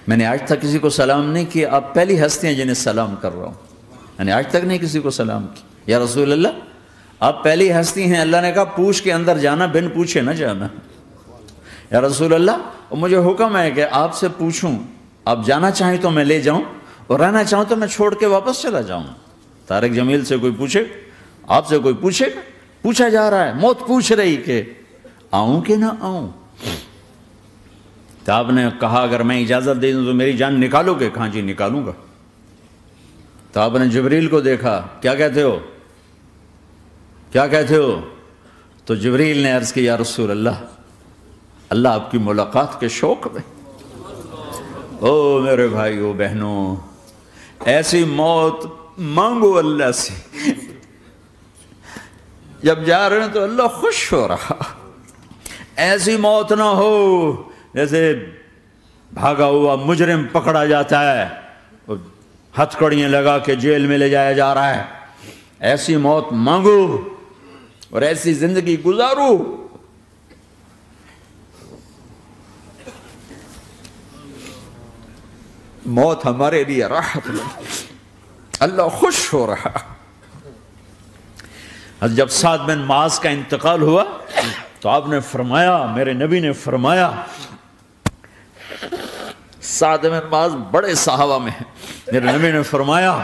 میں نے آج تک کسی کو سلام نہیں کیا، آپ پہلی ہستی ہیں جنہیں سلام کر رہا ہوں. میں نے آج تک نہیں کسی کو سلام کیا. یا رسول اللہ آپ پہلی ہستی ہیں، اللہ نے کہا پوچھ کے اندر جانا، بن پوچھے نہ جانا. یا رسول اللہ مجھے حکم ہے کہ آپ سے پوچھوں، آپ جانا چاہیں تو میں لے جاؤں اور رہنا چاہوں تو میں چھوڑ کے واپس چلا جاؤں. طارق جمیل سے کوئی پوچھے، آپ سے کوئی پوچھے گا؟ پوچھا جا رہا ہے، موت پوچھ رہی کہ آؤں کہ نہ آؤں. تو آپ نے کہا اگر میں اجازت دے دوں تو میری جان نکالو گے؟ کہاں جی نکالوں گا. تو آپ نے جبریل کو دیکھا، کیا کہتے ہو کیا کہتے ہو؟ تو جبریل نے عرض کی یا رسول اللہ اللہ آپ کی ملاقات کے شوق میں. او میرے بھائیو بہنوں، ایسی موت مانگو اللہ سے. جب جا رہے ہیں تو اللہ خوش ہو رہا. ایسی موت نہ ہو جیسے بھاگا ہوا مجرم پکڑا جاتا ہے، ہتھ کڑیاں لگا کے جیل میں لے جایا جا رہا ہے. ایسی موت مانگو اور ایسی زندگی گزارو. موت ہمارے لیے راحت نہیں، اللہ خوش ہو رہا. جب سعد بن معاذ کا انتقال ہوا تو آپ نے فرمایا، میرے نبی نے فرمایا، سعد بن معاذ بڑے صحابہ میں ہیں، میرے نبی نے فرمایا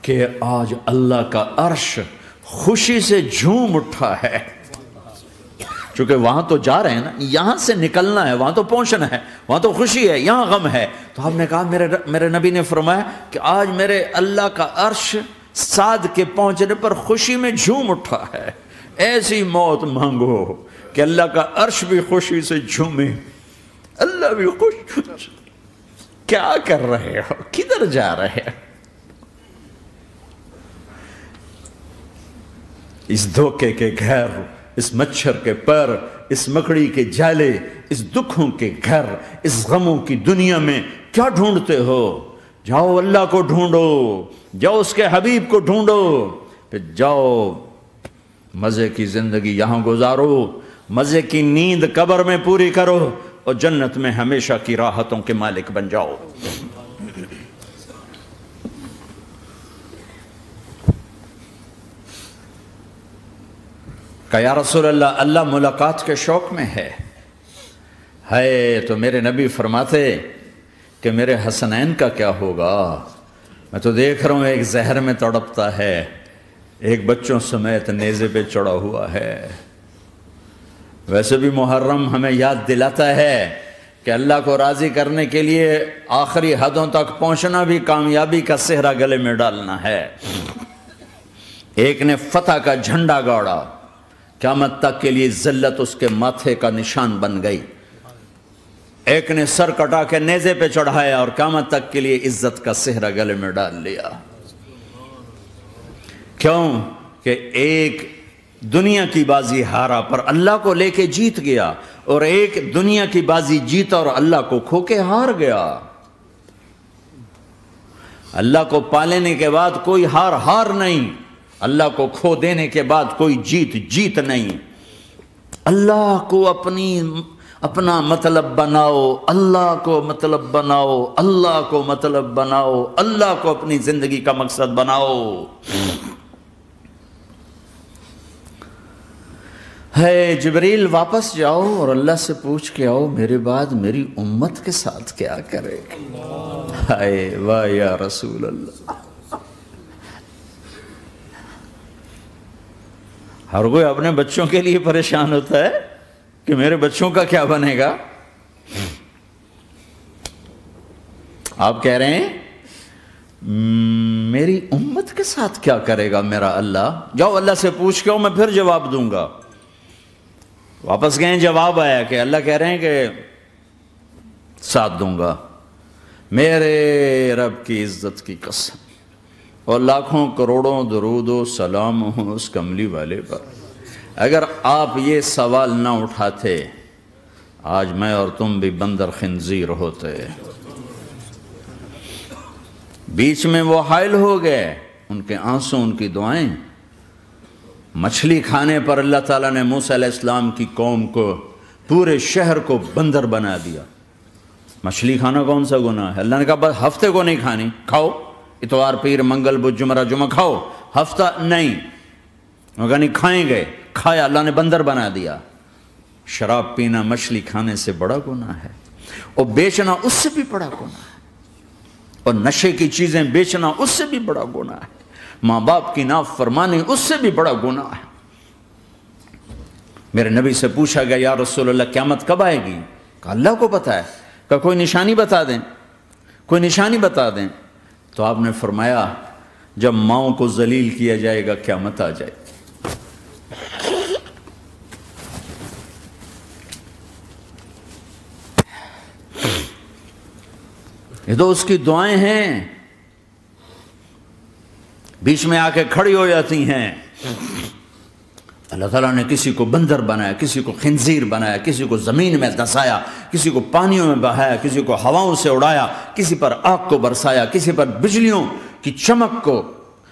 کہ آج اللہ کا عرش خوشی سے جھوم اٹھا ہے. چونکہ وہاں تو جا رہے ہیں نا، یہاں سے نکلنا ہے، وہاں تو پہنچنا ہے، وہاں تو خوشی ہے، یہاں غم ہے. تو ہم نے کہا میرے نبی نے فرمایا کہ آج میرے اللہ کا عرش سعد کے پہنچنے پر خوشی میں جھوم اٹھا ہے. ایسی موت مانگو کہ اللہ کا عرش بھی خوشی سے جھومے، اللہ بھی خوش. کیا کر رہے ہو؟ کدھر جا رہے ہو؟ اس دھوکے کے گھر، اس مچھر کے پر، اس مکڑی کے جالے، اس دکھوں کے گھر، اس غموں کی دنیا میں کیا ڈھونڈتے ہو؟ جاؤ اللہ کو ڈھونڈو، جاؤ اس کے حبیب کو ڈھونڈو، پھر جاؤ مزے کی زندگی یہاں گزارو، مزے کی نیند قبر میں پوری کرو اور جنت میں ہمیشہ کی راحتوں کے مالک بن جاؤ. کہ یا رسول اللہ اللہ ملاقات کے شوق میں ہے. تو میرے نبی فرماتے کہ میرے حسنین کا کیا ہوگا؟ میں تو دیکھ رہا ہوں ایک زہر میں تڑپتا ہے، ایک بچوں سمیت نیزے پہ چڑھا ہوا ہے. ویسے بھی محرم ہمیں یاد دلاتا ہے کہ اللہ کو راضی کرنے کے لیے آخری حدوں تک پہنچنا بھی کامیابی کا صحرا گلے میں ڈالنا ہے. ایک نے فتح کا جھنڈا گاڑا، قیامت تک کے لیے ذلت اس کے ماتھے کا نشان بن گئی. ایک نے سر کٹا کے نیزے پہ چڑھایا اور قیامت تک کے لیے عزت کا صحرا گلے میں ڈال لیا. کیوں کہ ایک دنیا کی بازی ہارا پر اللہ کو لے کے جیت گیا، اور ایک دنیا کی بازی جیتا اور اللہ کو کھو کے ہار گیا. اللہ کو پالینے کے بعد کوئی ہار نہیں، اللہ کو کھو دینے کے بعد کوئی جیت نہیں. اللہ کو اپنا مطلب بناؤ، اللہ کو مطلب بناؤ، اللہ کو مطلب بناؤ، اللہ کو اپنی زندگی کا مقصد بناؤ. جبریل واپس جاؤ اور اللہ سے پوچھ کے آؤ میرے بعد میری امت کے ساتھ کیا کرے. واہ یا رسول اللہ. ہر کوئی اپنے بچوں کے لیے پریشان ہوتا ہے کہ میرے بچوں کا کیا بنے گا. آپ کہہ رہے ہیں میری امت کے ساتھ کیا کرے گا میرا اللہ. جاؤ اللہ سے پوچھ کے آؤ، میں پھر جواب دوں گا. واپس گئے، جواب آیا کہ اللہ کہہ رہے ہیں کہ ساتھ دوں گا. میرے رب کی عزت کی قسم اور لاکھوں کروڑوں درود و سلام ہوں اس کملی والے پر، اگر آپ یہ سوال نہ اٹھاتے آج میں اور تم بھی بندر خنزیر ہوتے. بیچ میں وہ حائل ہو گئے، ان کے آنسو، ان کی دعائیں. مچھلی کھانے پر اللہ تعالیٰ نے موسیٰ علیہ السلام کی قوم کو، پورے شہر کو بندر بنا دیا. مچھلی کھانا کون سا گناہ ہے؟ اللہ نے کہا بس ہفتے کو نہیں کھانی، کھاؤ اتوار پیر منگل بدھ جمعہ جمعہ کھاؤ، ہفتہ نہیں۔ مگر نہیں کھائیں گے، کھایا، اللہ نے بندر بنا دیا۔ شراب پینا مچھلی کھانے سے بڑا گناہ ہے، اور بیچنا اس سے بھی بڑا گناہ ہے، اور نشے کی چیزیں بیچنا اس سے بھی بڑا گناہ ہے، ماں باپ کی نافرمانی اس سے بھی بڑا گناہ ہے۔ میرے نبی سے پوچھا گیا یا رسول اللہ قیامت کب آئے گی؟ کہا اللہ کو پتہ ہے۔ کہا کوئی نشانی بتا دیں، کوئی نشانی بتا دیں۔ تو آپ نے فرمایا جب ماؤں کو ذلیل کیا جائے گا قیامت آ جائے گی۔ یہ تو اس کی دعائیں ہیں، بیچ میں آ کے کھڑی ہو جاتی ہیں۔ اللہ تعالیٰ نے کسی کو بندر بنایا، کسی کو خنزیر بنایا، کسی کو زمین میں دھسایا، کسی کو پانیوں میں بہایا، کسی کو ہواؤں سے اڑایا، کسی پر آگ کو برسایا، کسی پر بجلیوں کی چمک کو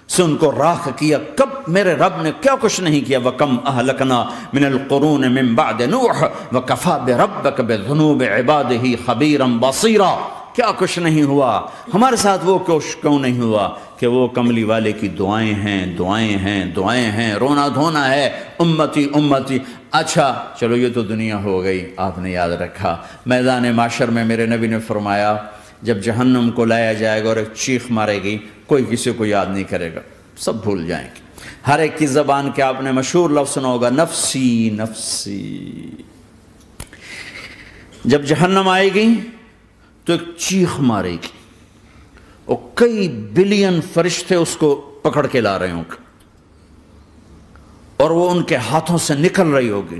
سے ان کو راکھ کیا۔ کب میرے رب نے کیا کچھ نہیں کیا۔ وَكَمْ أَهْلَكْنَا مِنَ الْقُرُونِ مِنْ بَعْدِ نُوحٍ وَكَفَى بِرَبِّكَ بِذُنُوبِ عِبَادِهِ خَبِيرًا بَصِيرًا۔ کیا کچھ نہیں ہوا ہمارے ساتھ، وہ کیوں نہیں ہوا کہ وہ کملی والے کی دعائیں ہیں، دعائیں ہیں، دعائیں ہیں، رونا دھونا ہے، امتی امتی۔ اچھا چلو یہ تو دنیا ہو گئی، آپ نے یاد رکھا میدان معاشر میں میرے نبی نے فرمایا جب جہنم کو لایا جائے گا اور ایک چیخ مارے گی، کوئی کسی کو یاد نہیں کرے گا، سب بھول جائیں گے۔ ہر ایک کی زبان کے آپ نے مشہور لفظ سنا ہوگا نفسی نفسی۔ جب جہنم آئے گی تو ایک چیخ مارے گی، اور کئی بلین فرشتے اس کو پکڑ کے لا رہے ہوں گے، اور وہ ان کے ہاتھوں سے نکل رہی ہوگی،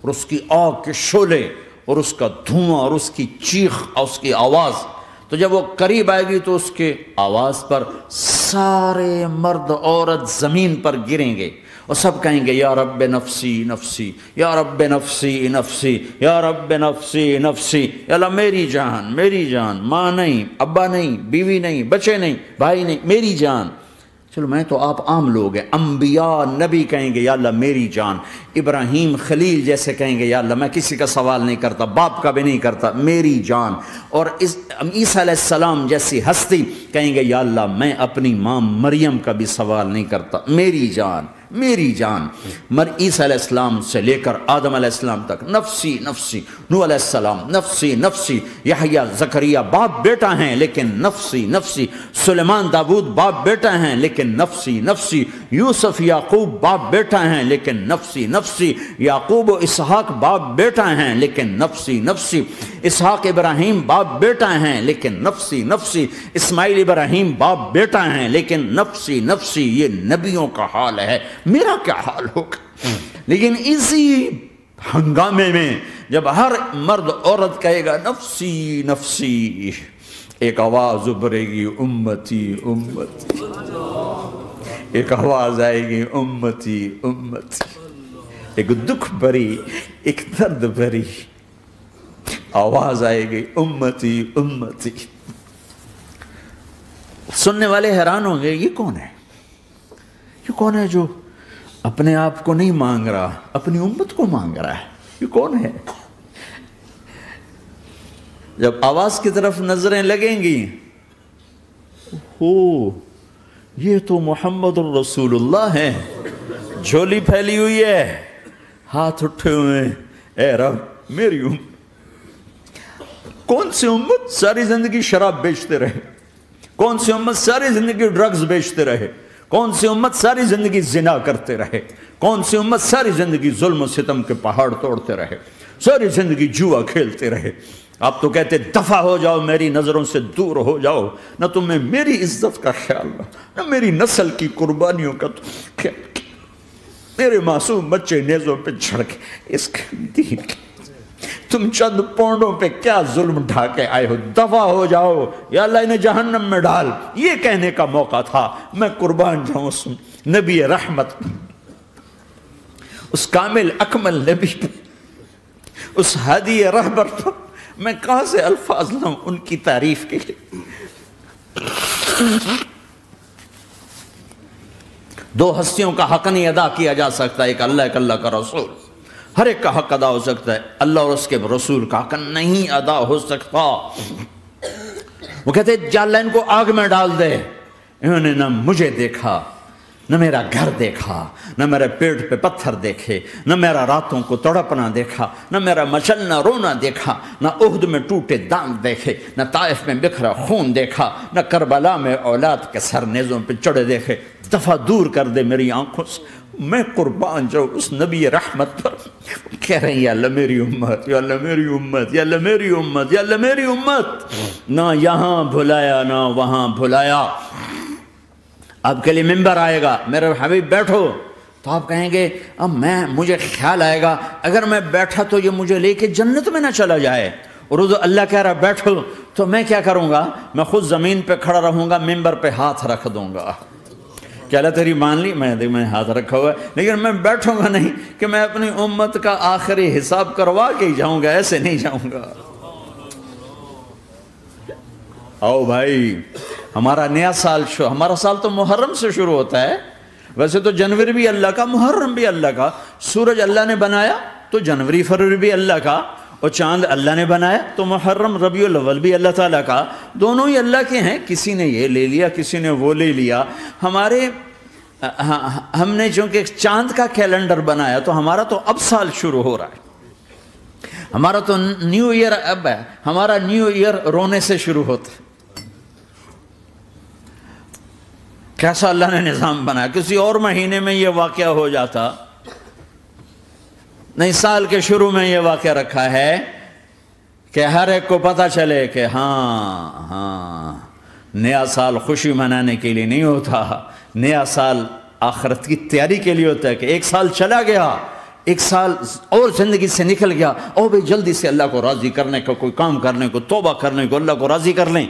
اور اس کی آگ کے شعلے اور اس کا دھواں اور اس کی چیخ اور اس کی آواز۔ تو جب وہ قریب آئے گی تو اس کے آواز پر سارے مرد عورت زمین پر گریں گے، اور سب کہیں گے یا رب نفسی نفسی، یا رب نفسی نفسی، یا رب نفسی نفسی۔ یا اللہ میری جان، میری جان، ماں نہیں، ابا نہیں، بیوی نہیں، بچے نہیں، بھائی نہیں، میری جان۔ چلو میں تو آپ عام لوگ ہیں، انبیاء نبی کہیں گے یا اللہ میری جان، ابراہیم خلیل جیسے کہیں گے یا اللہ میں کسی کا سوال نہیں کرتا، باپ کا بھی نہیں کرتا، میری جان۔ اور عیسیٰ علیہ السلام جیسی ہستی کہیں گے یا اللہ میں اپنی ماں مریم کا بھی سوال نہیں کرتا، میری جان، میری جان۔ عیسیٰ علیہ السلام سے لے کر آدم علیہ السلام تک نفسی نفسی، نوح علیہ السلام نفسی نفسی، یحییٰ زکریا باپ بیٹا ہیں لیکن نفسی نفسی، سلیمان داؤد باپ بیٹا ہیں لیکن نفسی نفسی، یوسف یعقوب باپ بیٹا ہیں لیکن نفسی نفسی، یعقوب و اسحاق باپ بیٹا ہیں لیکن نفسی نفسی، اسحاق ابراہیم باپ بیٹا ہیں لیکن نفسی نفسی، اسماعیل ابراہیم باپ بیٹا ہیں لیکن نفسی نفسی۔ یہ نبیوں کا حال ہے، میرا کیا حال ہوگا؟ لیکن اسی ہنگامے میں جب ہر مرد عورت کہے گا نفسی نفسی، ایک آواز ابھرے گی امتی امتی، ایک آواز آئے گی امتی امتی، ایک دکھ بھری، ایک درد بھری آواز آئے گی امتی امتی۔ سننے والے حیران ہوں گے یہ کون ہے، یہ کون ہے جو اپنے آپ کو نہیں مانگ رہا، اپنی امت کو مانگ رہا ہے، یہ کون ہے؟ جب آواز کی طرف نظریں لگیں گی، یہ تو محمد الرسول اللہ ہے، جھولی پھیلی ہوئی ہے، ہاتھ اٹھے ہوئے، اے رب میری امت۔ کون سی امت ساری زندگی شراب بیچتے رہے، کون سی امت ساری زندگی ڈرگز بیچتے رہے، کون سی امت ساری زندگی زنا کرتے رہے، کون سی امت ساری زندگی ظلم و ستم کے پہاڑ توڑتے رہے، ساری زندگی جوا کھیلتے رہے۔ آپ تو کہتے دفع ہو جاؤ، میری نظروں سے دور ہو جاؤ، نہ تمہیں میری عزت کا خیال نہ میری نسل کی قربانیوں کا خیال، میرے معصوم بچے نیزوں پہ چڑھ کے اس دین کے تم چند پونڈوں پہ کیا ظلم ڈھا کے آئے ہو، دفع ہو جاؤ یا اللہ انہیں جہنم میں ڈال۔ یہ کہنے کا موقع تھا، میں قربان جاؤں اس نبی رحمت، اس کامل اکمل نبی پر، اس ہادی رہبر پر میں کہاں سے الفاظ لاؤں ان کی تعریف کے لیے۔ دو ہستیوں کا حق نہیں ادا کیا جا سکتا، ایک اللہ کا رسول۔ ہر ایک کا حق ادا ہو سکتا ہے، اللہ اور اس کے رسول کا حق نہیں ادا ہو سکتا۔ وہ کہتے جا اللہ ان کو آگ میں ڈال دے، انہوں نے نہ مجھے دیکھا، نہ میرا گھر دیکھا، نہ میرے پیٹ پہ پتھر دیکھے، نہ میرا راتوں کو تڑپنا دیکھا، نہ میرا مچلنا رونا دیکھا، نہ احد میں ٹوٹے دانت دیکھے، نہ طائف میں بکھرا خون دیکھا، نہ کربلا میں اولاد کے سر نیزوں پہ چڑھے دیکھے۔ دفعہ دور کر دے میری آنکھوں سے، میں قربان جاؤں اس نبی رحمت پر۔ کہہ رہے ہیں یا اللہ میری امت، یا اللہ میری امت، یا اللہ میری امت، یا اللہ میری امت، نہ یہاں بھلایا نہ وہاں بھلایا۔ آپ کے لیے ممبر آئے گا، میرے حبیب بیٹھو، تو آپ کہیں گے اب مجھے خیال آئے گا اگر میں بیٹھا تو یہ مجھے لے کے جنت میں نہ چلا جائے، اور اللہ کہہ رہا بیٹھو تو میں کیا کروں گا؟ میں خود زمین پہ کھڑا رہوں گا، ممبر پہ ہاتھ رکھ دوں گا کہ اللہ تیری مان لی، میں ہاتھ رکھا ہوا ہے، لیکن میں بیٹھوں گا نہیں کہ میں اپنی امت کا آخری حساب کروا کے ہی جاؤں گا، ایسے نہیں جاؤں گا۔ آؤ بھائی، ہمارا نیا سال ہمارا سال تو محرم سے شروع ہوتا ہے، ویسے تو جنوری بھی اللہ کا، محرم بھی اللہ کا، سورج اللہ نے بنایا تو جنوری فروری بھی اللہ کا، اور چاند اللہ نے بنایا تو محرم ربیع الاول بھی اللہ تعالیٰ کا، دونوں ہی اللہ کے ہیں، کسی نے یہ لے لیا کسی نے وہ لے لیا۔ ہم نے چونکہ چاند کا کیلنڈر بنایا تو ہمارا تو اب سال شروع ہو رہا ہے، ہمارا تو نیو ایئر اب ہے، ہمارا نیو ایئر رونے سے شروع ہوتا ہے۔ کیسا اللہ نے نظام بنایا، کسی اور مہینے میں یہ واقعہ ہو جاتا، نہیں سال کے شروع میں یہ واقعہ رکھا ہے کہ ہر ایک کو پتہ چلے کہ ہاں نیا سال خوشی منانے کے لیے نہیں ہوتا، نیا سال آخرت کی تیاری کے لیے ہوتا ہے کہ ایک سال چلا گیا، ایک سال اور زندگی سے نکل گیا، او بھئی جلدی سے اللہ کو راضی کرنے کا کوئی کام کرنے کو، توبہ کرنے کو، اللہ کو راضی کر لیں۔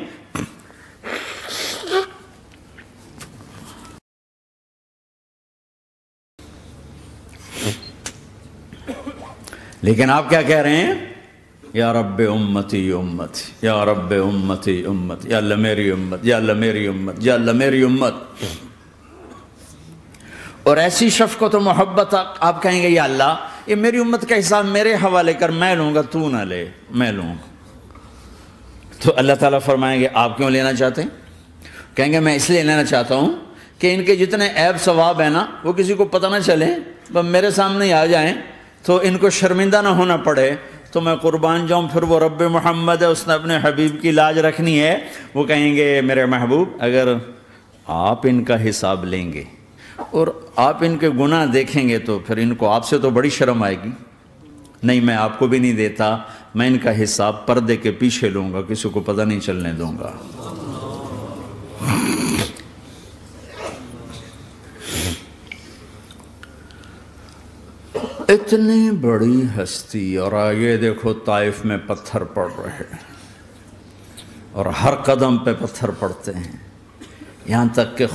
لیکن آپ کیا کہہ رہے ہیں؟ یا رب امتی امتی، یا رب امتی امتی، یا اللہ میری امت، یا اللہ میری امت، یا اللہ میری امت۔ اور ایسی شفقت و محبت آپ کہیں گے یا اللہ یہ میری امت کا حساب میرے حوالے کر، میں لوں گا تو نہ لے، میں لوں گا۔ تو اللہ تعالیٰ فرمائیں گے آپ کیوں لینا چاہتے ہیں؟ کہیں گے میں اس لیے لینا چاہتا ہوں کہ ان کے جتنے عیب ثواب ہیں نا وہ کسی کو پتہ نہ چلے، بس میرے سامنے ہی آ جائیں تو ان کو شرمندہ نہ ہونا پڑے، تو میں قربان جاؤں۔ پھر وہ رب محمد ہے، اس نے اپنے حبیب کی لاج رکھنی ہے، وہ کہیں گے میرے محبوب اگر آپ ان کا حساب لیں گے اور آپ ان کے گناہ دیکھیں گے تو پھر ان کو آپ سے تو بڑی شرم آئے گی، نہیں میں آپ کو بھی نہیں دیتا، میں ان کا حساب پردے کے پیچھے لوں گا، کسی کو پتہ نہیں چلنے دوں گا۔ اتنی بڑی ہستی، اور آگے دیکھو طائف میں پتھر پڑ رہے ہیں اور ہر قدم پہ پتھر پڑتے ہیں، یہاں تک کہ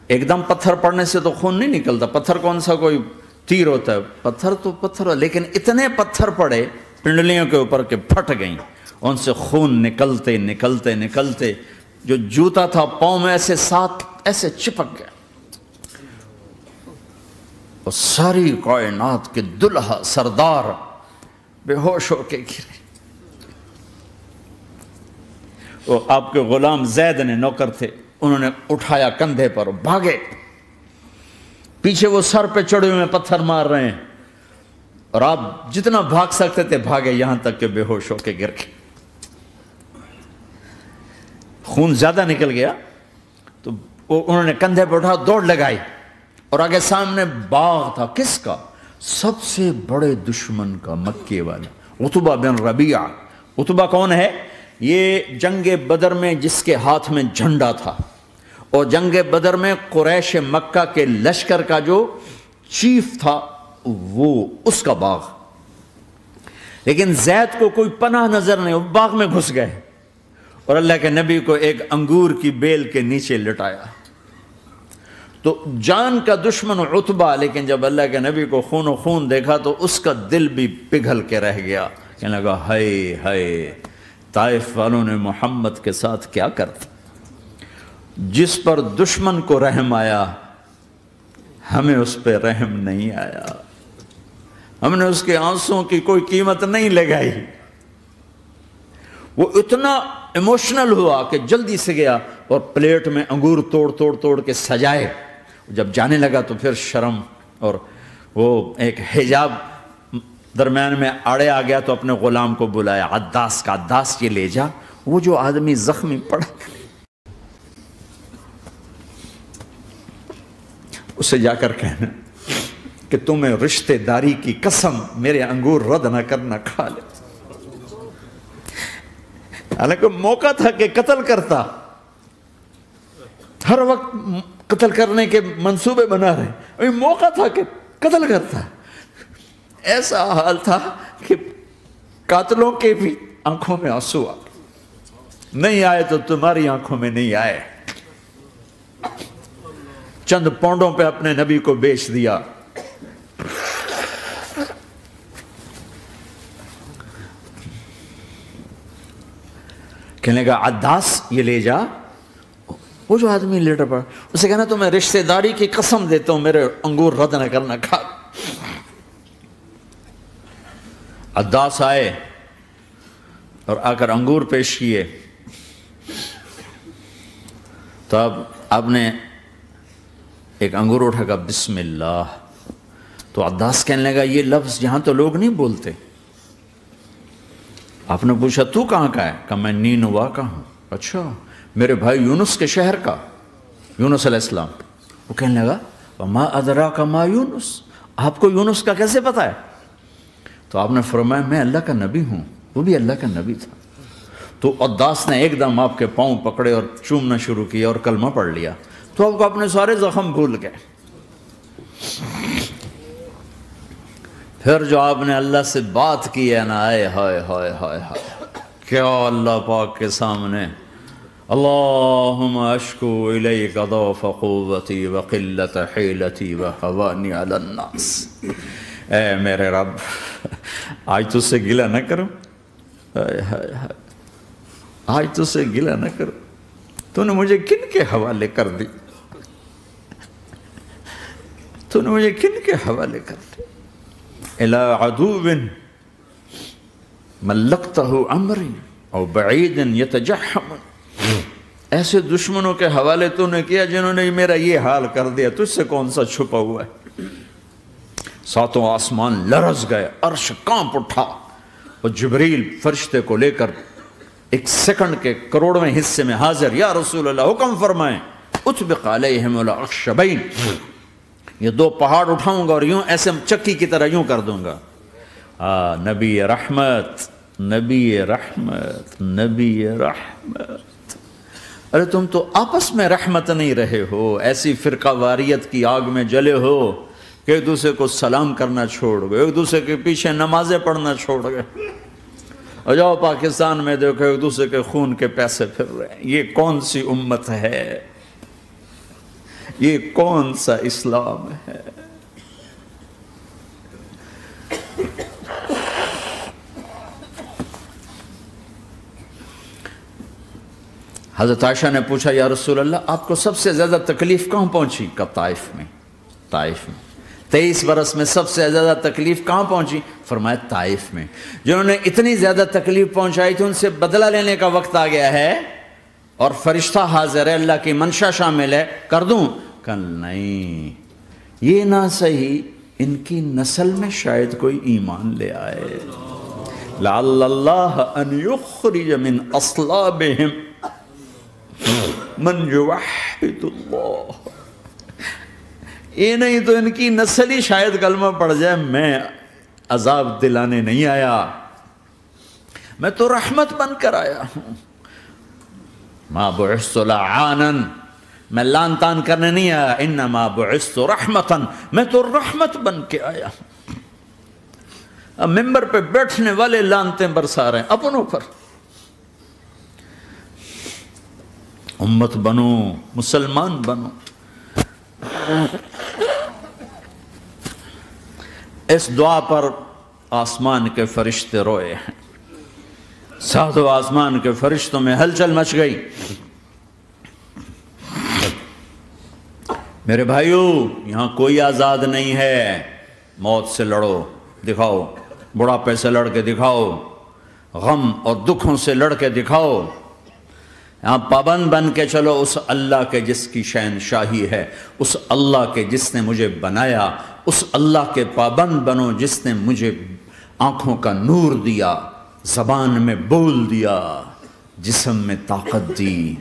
ایک دم پتھر پڑنے سے تو خون نہیں نکلتا، پتھر کون سا کوئی تیر ہوتا ہے، پتھر تو پتھر، لیکن اتنے پتھر پڑے پنڈلیوں کے اوپر کہ پھٹ گئیں، ان سے خون نکلتے نکلتے نکلتے جو جوتا تھا پاؤں میں ایسے ساتھ ایسے چپک گیا، اور ساری کائنات کے دلہا سردار بے ہوش ہو کے گرے۔ وہ آپ کے غلام زید نے نوکر تھے، انہوں نے اٹھایا کندھے پر، بھاگے، پیچھے وہ سر پہ چڑھے ہوئے پتھر مار رہے ہیں، اور آپ جتنا بھاگ سکتے تھے بھاگے، یہاں تک کہ بے ہوش ہو کے گر گئے۔ خون زیادہ نکل گیا تو انہوں نے کندھے پہ اٹھا دوڑ لگائی، اور آگے سامنے باغ تھا، کس کا؟ سب سے بڑے دشمن کا، مکے والا عتبہ بن ربیعہ۔ عتبہ کون ہے؟ یہ جنگ بدر میں جس کے ہاتھ میں جھنڈا تھا، اور جنگ بدر میں قریش مکہ کے لشکر کا جو چیف تھا وہ اس کا باغ، لیکن زید کو کوئی پناہ نظر نہیں، وہ باغ میں گھس گئے اور اللہ کے نبی کو ایک انگور کی بیل کے نیچے لٹایا۔ تو جان کا دشمن عتبہ، لیکن جب اللہ کے نبی کو خون و خون دیکھا تو اس کا دل بھی پگھل کے رہ گیا، کہنے لگا ہائے ہائے، طائف والوں نے محمد کے ساتھ کیا کرتا، جس پر دشمن کو رحم آیا ہمیں اس پہ رحم نہیں آیا۔ ہم نے اس کے آنسوں کی کوئی قیمت نہیں لگائی. وہ اتنا ایموشنل ہوا کہ جلدی سے گیا اور پلیٹ میں انگور توڑ کے سجائے. جب جانے لگا تو پھر شرم اور وہ ایک حجاب درمیان میں آڑے آ گیا تو اپنے غلام کو بلایا، عداس کا، عداس یہ لے جا وہ جو آدمی زخمی پڑا، اسے جا کر کہنا کہ تمہیں رشتہ داری کی قسم میرے انگور رد نہ کرنا، کھا لے. حالانکہ موقع تھا کہ قتل کرتا، ہر وقت قتل کرنے کے منصوبے بنا رہے، موقع تھا کہ قتل کرتا. ایسا حال تھا کہ قاتلوں کے بھی آنکھوں میں آنسو آ نہیں آئے تو تمہاری آنکھوں میں نہیں آئے. چند پونڈوں پہ اپنے نبی کو بیچ دیا. کہنے لگا عداس یہ لے جا. وہ جو آدمی لیٹر پڑا اسے کہنا تو میں رشتہ داری کی قسم دیتا ہوں میرے انگور رد نہ کرنا، کھا. عداس آئے اور آ کر انگور پیش کیے تو اب آپ نے ایک انگور اٹھا کر بسم اللہ. تو عداس کہنے لگا یہ لفظ یہاں تو لوگ نہیں بولتے. آپ نے پوچھا تو کہاں کا ہے؟ کہا میں نینوا کا ہوں. اچھا میرے بھائی یونس کے شہر کا، یونس علیہ السلام. وہ کہنے لگا وما ادراک ما یونس، آپ کو یونس کا کیسے پتا ہے؟ تو آپ نے فرمایا میں اللہ کا نبی ہوں، وہ بھی اللہ کا نبی تھا. تو عداس نے ایک دم آپ کے پاؤں پکڑے اور چومنا شروع کیا اور کلمہ پڑھ لیا. تو آپ کو اپنے سارے زخم بھول گئے. پھر جو آپ نے اللہ سے بات کی ہے نا، آئے ہائے ہائے ہائے ہائے، کیا اللہ پاک کے سامنے اللہم اشکو الیک ضعف قوتی وقلت حیلتی وہوانی علی الناس. اے میرے رب آج تجھ سے گلہ نہ کروں، آج تجھ سے گلہ نہ کروں، تو نے مجھے کن کے حوالے کر دی، تو نے مجھے کن کے حوالے کر دی. الی عدو ملکتہ امری او بعید یتجحم، ایسے دشمنوں کے حوالے تو نے کیا جنہوں نے میرا یہ حال کر دیا، تجھ سے کون سا چھپا ہوا ہے. ساتوں آسمان لرز گئے، عرش کانپ اٹھا اور جبریل فرشتے کو لے کر ایک سیکنڈ کے کروڑویں حصے میں حاضر. یا رسول اللہ حکم فرمائیں اطبق علیہم الاخشبین، یہ دو پہاڑ اٹھاؤں گا اور یوں ایسے چکی کی طرح یوں کر دوں گا. نبی رحمت، نبی رحمت، نبی رحمت. ارے تم تو آپس میں رحمت نہیں رہے ہو، ایسی فرقہ واریت کی آگ میں جلے ہو کہ ایک دوسرے کو سلام کرنا چھوڑ گئے، ایک دوسرے کے پیچھے نمازیں پڑھنا چھوڑ گئے. اور جاؤ پاکستان میں دیکھو ایک دوسرے کے خون کے پیسے پھر رہے ہیں. یہ کون سی امت ہے؟ یہ کون سا اسلام ہے؟ حضرت عائشہ نے پوچھا یا رسول اللہ آپ کو سب سے زیادہ تکلیف کہاں پہنچی؟ کب؟ طائف میں. طائف میں 23 برس میں سب سے زیادہ تکلیف کہاں پہنچی؟ فرمایا طائف میں. جنہوں نے اتنی زیادہ تکلیف پہنچائی تھی ان سے بدلہ لینے کا وقت آ گیا ہے اور فرشتہ حاضر ہے، اللہ کی منشا شامل ہے، کر دوں؟ کہ نہیں، یہ نہ صحیح، ان کی نسل میں شاید کوئی ایمان لے آئے. لعل اللہ ان یخرج من اصلابہم من یوحد اللہ. یہ نہیں تو ان کی نسل ہی شاید کلمہ پڑ جائے. میں عذاب دلانے نہیں آیا، میں تو رحمت بن کر آیا ہوں. ما بعثت لعانا، میں لان تان کرنے نہیں آیا. انما بعثت رحمتا، میں تو رحمت بن کے آیا ہوں. اب ممبر پہ بیٹھنے والے لانتیں برسا رہے ہیں اپنوں پر. امت بنو، مسلمان بنو. اس دعا پر آسمان کے فرشتے روئے ہیں. ساتوں آسمان کے فرشتوں میں ہلچل مچ گئی. میرے بھائیو، یہاں کوئی آزاد نہیں ہے. موت سے لڑو، دکھاؤ، بڑھاپے سے لڑ کے دکھاؤ، غم اور دکھوں سے لڑ کے دکھاؤ، یہاں پابند بن کے چلو اس اللہ کے جس کی شہنشاہی ہے، اس اللہ کے جس نے مجھے بنایا، اس اللہ کے پابند بنو جس نے مجھے آنکھوں کا نور دیا، زبان میں بول دیا، جسم میں طاقت دی،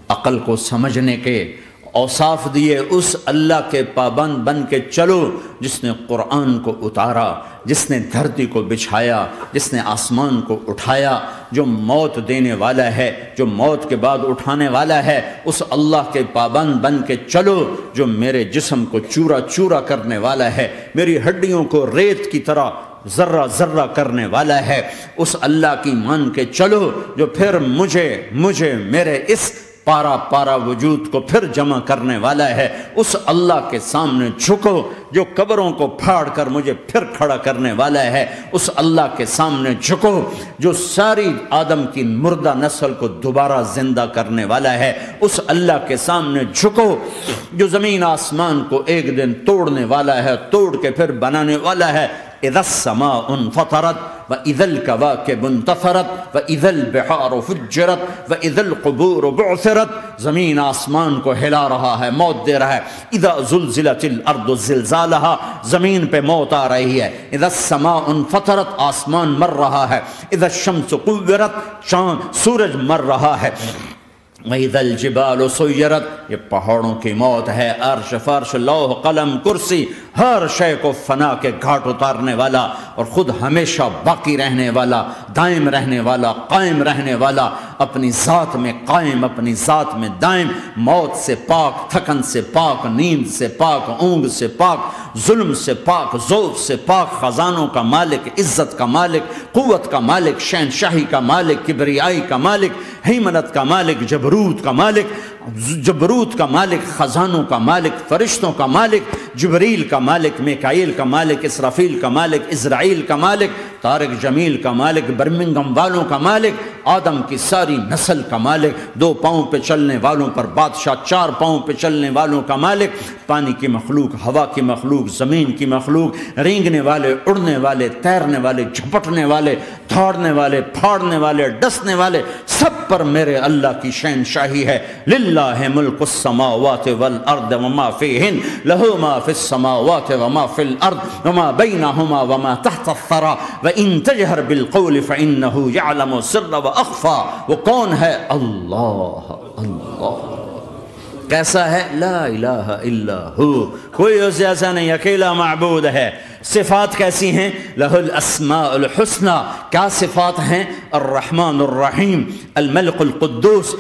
عقل کو سمجھنے کے اوصاف دیے، اس اللہ کے پابند بن کے چلو جس نے قرآن کو اتارا، جس نے دھرتی کو بچھایا، جس نے آسمان کو اٹھایا، جو موت دینے والا ہے، جو موت کے بعد اٹھانے والا ہے، اس اللہ کے پابند بن کے چلو جو میرے جسم کو چورا چورا کرنے والا ہے، میری ہڈیوں کو ریت کی طرح ذرہ ذرہ کرنے والا ہے، اس اللہ کی مان کے چلو جو پھر مجھے میرے اس پارا پارا وجود کو پھر جمع کرنے والا ہے، اس اللہ کے سامنے جھکو جو قبروں کو پھاڑ کر مجھے پھر کھڑا کرنے والا ہے، اس اللہ کے سامنے جھکو جو ساری آدم کی مردہ نسل کو دوبارہ زندہ کرنے والا ہے، اس اللہ کے سامنے جھکو جو زمین آسمان کو ایک دن توڑنے والا ہے، توڑ کے پھر بنانے والا ہے۔ اذا السماء انفطرت واذا الكواكب انتثرت واذا البحار فجرت واذا القبور بعثرت، زمین آسمان کو ہلا رہا ہے، موت دے رہا ہے۔ اذا زلزلت الارض زلزالها، زمین پہ موت آ رہی ہے۔ اذا السماء انفطرت، آسمان مر رہا ہے۔ اذا الشمس قورت، چاند سورج مر رہا ہے۔ وَإِذَا الْجِبَالُ سُيِّرَتْ، یہ پہاڑوں کی موت ہے۔ عرش فرش لوح قلم کرسی، ہر شے کو فنا کے گھاٹ اتارنے والا اور خود ہمیشہ باقی رہنے والا، دائم رہنے والا، قائم رہنے والا، اپنی ذات میں قائم، اپنی ذات میں دائم، موت سے پاک، تھکن سے پاک، نیند سے پاک، اونگ سے پاک، ظلم سے پاک، ذوق سے پاک، خزانوں کا مالک، عزت کا مالک، قوت کا مالک، شہنشاہی کا مالک، کبریائی کا مالک، ہیمنت کا مالک، جبروت کا مالک، خزانوں کا مالک، فرشتوں کا مالک، جبریل کا مالک، میکائیل کا مالک، اسرافیل کا مالک، اسرائیل کا مالک، طارق جمیل کا مالک، برمنگم والوں کا مالک، آدم کی ساری نسل کا مالک، 2 پاؤں پہ چلنے والوں پر بادشاہ، 4 پاؤں پہ چلنے والوں کا مالک، پانی کی مخلوق، ہوا کی مخلوق، زمین کی مخلوق، رینگنے والے، اڑنے والے، تیرنے والے، جھپٹنے والے، دھاڑنے والے، پھاڑنے والے، ڈسنے والے، سب پر میرے اللہ کی شہنشاہی ہے۔ للہ ملک السماوات والارض وما فیہن، لہ ما فی السماوات وما فی الارض وما بینہما وما تحت الثری وان تجہر بالقول فانہ یعلم السر واخفی۔ وہ کون ہے؟ اللہ۔ اللہ کیسا ہے؟ لا الہ الا ہو، کوئی اسے ایسا نہیں، اکیلا معبود ہے۔ صفات کیسی ہیں؟ لہ الاسماء الحسنی، کیا صفات ہیں؟ الرحمن الرحیم، الملک القدوس۔